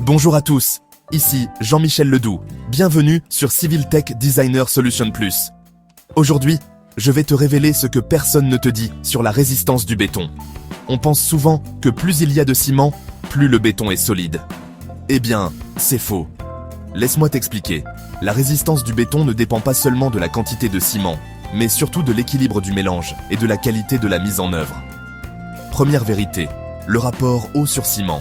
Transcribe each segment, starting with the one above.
Bonjour à tous, ici Jean-Michel Ledoux, bienvenue sur Civil Tech Designer Solution Plus. Aujourd'hui, je vais te révéler ce que personne ne te dit sur la résistance du béton. On pense souvent que plus il y a de ciment, plus le béton est solide. Eh bien, c'est faux. Laisse-moi t'expliquer. La résistance du béton ne dépend pas seulement de la quantité de ciment, mais surtout de l'équilibre du mélange et de la qualité de la mise en œuvre. Première vérité, le rapport eau sur ciment.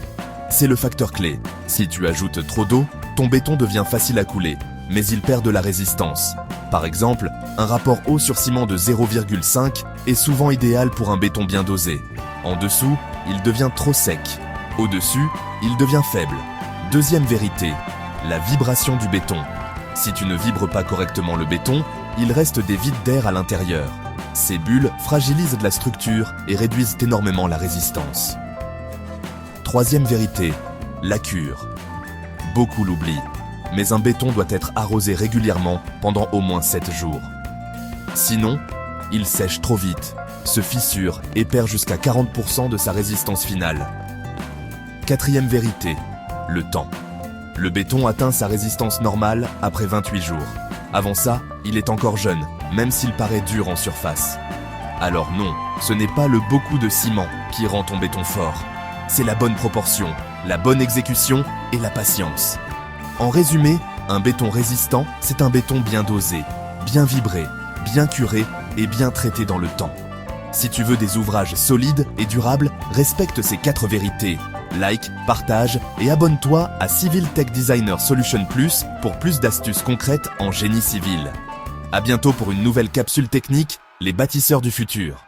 C'est le facteur clé. Si tu ajoutes trop d'eau, ton béton devient facile à couler, mais il perd de la résistance. Par exemple, un rapport eau sur ciment de 0,5 est souvent idéal pour un béton bien dosé. En dessous, il devient trop sec. Au-dessus, il devient faible. Deuxième vérité, la vibration du béton. Si tu ne vibres pas correctement le béton, il reste des vides d'air à l'intérieur. Ces bulles fragilisent la structure et réduisent énormément la résistance. Troisième vérité, la cure. Beaucoup l'oublient, mais un béton doit être arrosé régulièrement pendant au moins 7 jours. Sinon, il sèche trop vite, se fissure et perd jusqu'à 40% de sa résistance finale. Quatrième vérité, le temps. Le béton atteint sa résistance normale après 28 jours. Avant ça, il est encore jeune, même s'il paraît dur en surface. Alors non, ce n'est pas le beaucoup de ciment qui rend ton béton fort. C'est la bonne proportion, la bonne exécution et la patience. En résumé, un béton résistant, c'est un béton bien dosé, bien vibré, bien curé et bien traité dans le temps. Si tu veux des ouvrages solides et durables, respecte ces 4 vérités. Like, partage et abonne-toi à Civil Tech Designer Solution Plus pour plus d'astuces concrètes en génie civil. À bientôt pour une nouvelle capsule technique, les bâtisseurs du futur.